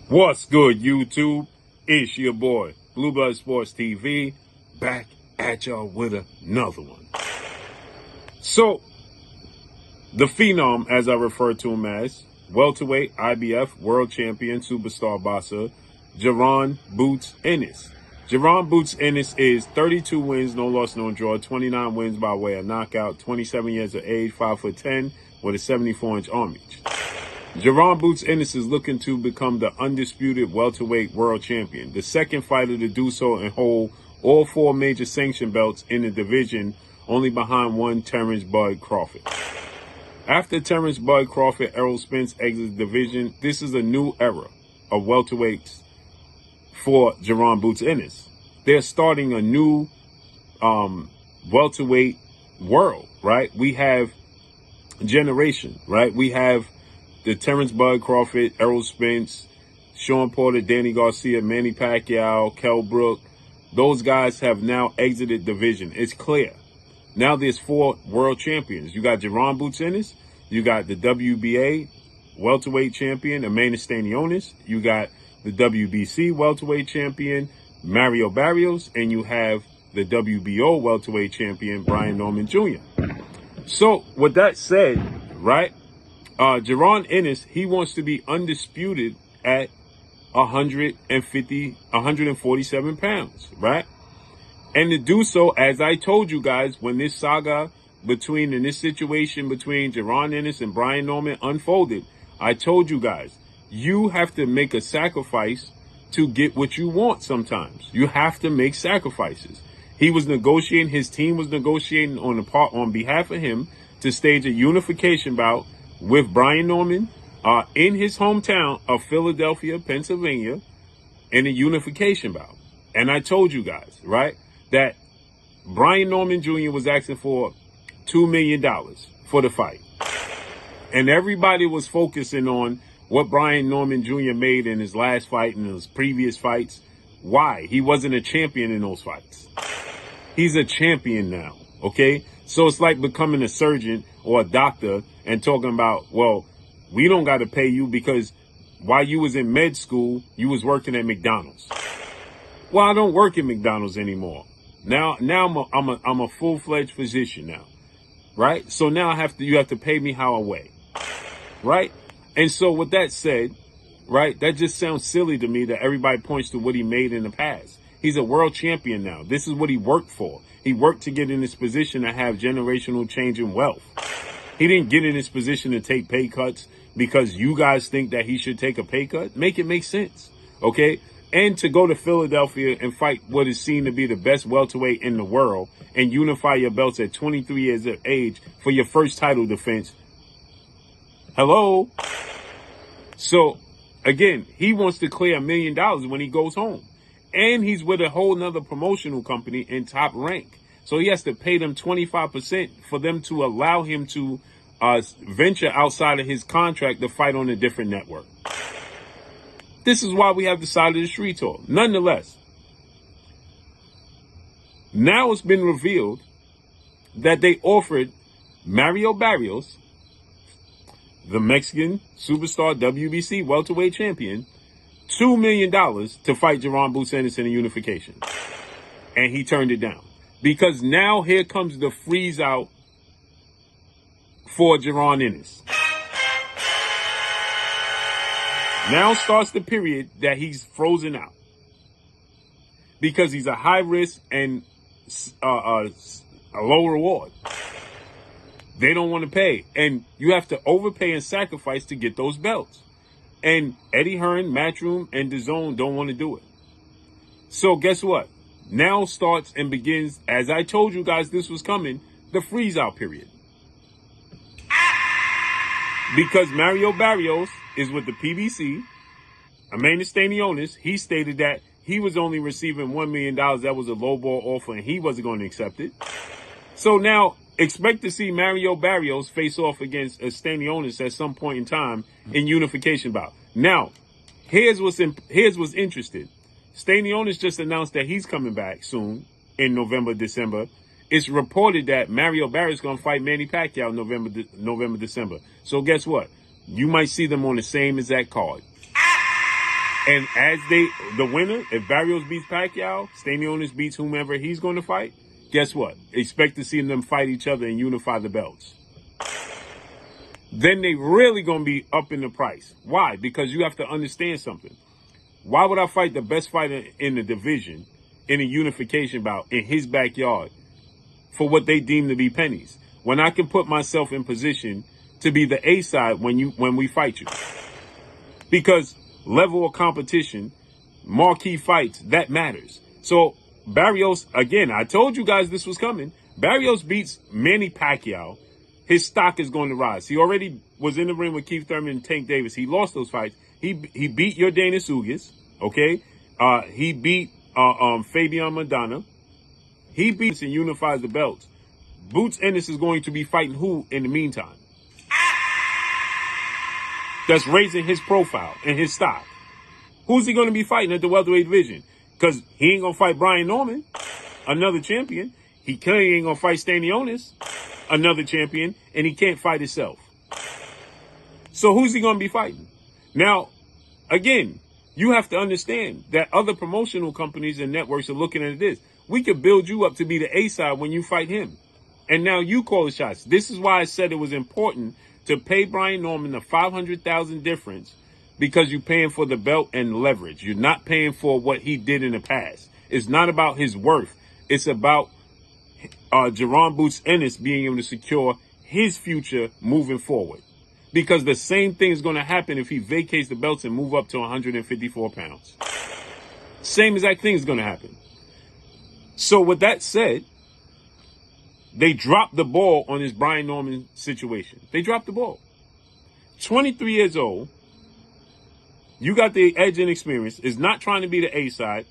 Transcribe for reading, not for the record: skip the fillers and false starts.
What's good, YouTube? It's your boy, Blue Blood Sports TV, back at y'all with another one. So, the Phenom, as I refer to him as, welterweight IBF world champion superstar boxer, Jaron Boots Ennis. Jaron Boots Ennis is 32 wins, no loss, no draw, 29 wins by way of knockout, 27 years of age, 5'10", with a 74-inch arm reach. Jaron Boots Ennis is looking to become the undisputed welterweight world champion, the second fighter to do so and hold all four major sanction belts in the division, only behind one Terrence Bud Crawford. After Terrence Bud Crawford, Errol Spence exits the division, this is a new era of welterweights for Jaron Boots Ennis. They're starting a new welterweight world, right? We have generation, right? We have the Terrence Bud Crawford, Errol Spence, Sean Porter, Danny Garcia, Manny Pacquiao, Kell Brook. Those guys have now exited division. It's clear. Now there's four world champions. You got Jaron Boots Ennis. You got the WBA welterweight champion, Ennis. You got the WBC welterweight champion, Marrio Barrios. And you have the WBO welterweight champion, Brian Norman Jr. So with that said, right, Jaron Ennis, he wants to be undisputed at 147 pounds, right? And to do so, as I told you guys, when this saga in this situation between Jaron Ennis and Brian Norman unfolded, I told you guys, you have to make a sacrifice to get what you want sometimes. You have to make sacrifices. He was negotiating, his team was negotiating on behalf of him to stage a unification bout with Brian Norman in his hometown of Philadelphia, Pennsylvania, in a unification bout. And I told you guys, right, that Brian Norman Jr. was asking for $2 million for the fight. And everybody was focusing on what Brian Norman Jr. made in his last fight and his previous fights. Why? He wasn't a champion in those fights. He's a champion now, okay? So it's like becoming a surgeon or a doctor and talking about, well, we don't got to pay you because while you was in med school, you was working at McDonald's. Well, I don't work at McDonald's anymore. Now I'm a full-fledged physician now, right? So now you have to pay me how I weigh, right? And so with that said, right, that just sounds silly to me that everybody points to what he made in the past. He's a world champion now. This is what he worked for. He worked to get in this position to have generational change in wealth. He didn't get in this position to take pay cuts because you guys think that he should take a pay cut. Make it make sense, okay? And to go to Philadelphia and fight what is seen to be the best welterweight in the world and unify your belts at 23 years of age for your first title defense. Hello? So, again, he wants to clear $1 million when he goes home. And he's with a whole nother promotional company in Top Rank. So he has to pay them 25% for them to allow him to venture outside of his contract to fight on a different network. This is why we have the side of the street talk. Nonetheless, now it's been revealed that they offered Marrio Barrios, the Mexican superstar WBC welterweight champion, $2 million to fight Jaron Boots Ennis in a unification. And he turned it down. Because now here comes the freeze out for Jaron Ennis. Now starts the period that he's frozen out. Because he's a high risk and a low reward. They don't want to pay. And you have to overpay and sacrifice to get those belts. And Eddie Hearn, Matchroom, and DAZN don't want to do it. So guess what? Now starts and begins, as I told you guys this was coming, the freeze-out period. Because Marrio Barrios is with the PBC, Ennis, he stated that he was only receiving $1 million. That was a lowball offer, and he wasn't going to accept it. So now expect to see Marrio Barrios face off against Ennis at some point in time in unification bout. Now, here's what's interesting. Ennis just announced that he's coming back soon in November, December. It's reported that Marrio Barrios is going to fight Manny Pacquiao November, December. So guess what? You might see them on the same exact card. And as the winner, if Barrios beats Pacquiao, Stanionis beats whomever he's going to fight, guess what? Expect to see them fight each other and unify the belts. Then they really going to be up in the price. Why? Because you have to understand something. Why would I fight the best fighter in the division in a unification bout in his backyard for what they deem to be pennies, when I can put myself in position to be the A side when we fight you? Because level of competition, marquee fights, that matters. So Barrios, again, I told you guys this was coming. Barrios beats Manny Pacquiao, his stock is going to rise. He already was in the ring with Keith Thurman and Tank Davis. He lost those fights. He beat Yordenis Ugas, okay? He beat Fabian Madonna. He beats and unifies the belts. Boots Ennis is going to be fighting who in the meantime? That's raising his profile and his stock. Who's he going to be fighting at the welterweight division? Because he ain't going to fight Brian Norman, another champion. He clearly ain't going to fight Stanionis, another champion. And he can't fight himself. So who's he going to be fighting? Now, again, you have to understand that other promotional companies and networks are looking at this. We could build you up to be the A side when you fight him. And now you call the shots. This is why I said it was important to pay Brian Norman the $500,000 difference, because you're paying for the belt and leverage. You're not paying for what he did in the past. It's not about his worth. It's about Jaron Boots Ennis being able to secure his future moving forward. Because the same thing is going to happen if he vacates the belts and move up to 154 pounds. Same exact thing is going to happen. So with that said, they dropped the ball on this Brian Norman situation. They dropped the ball. 23 years old. You got the edge and experience. Is not trying to be the A side.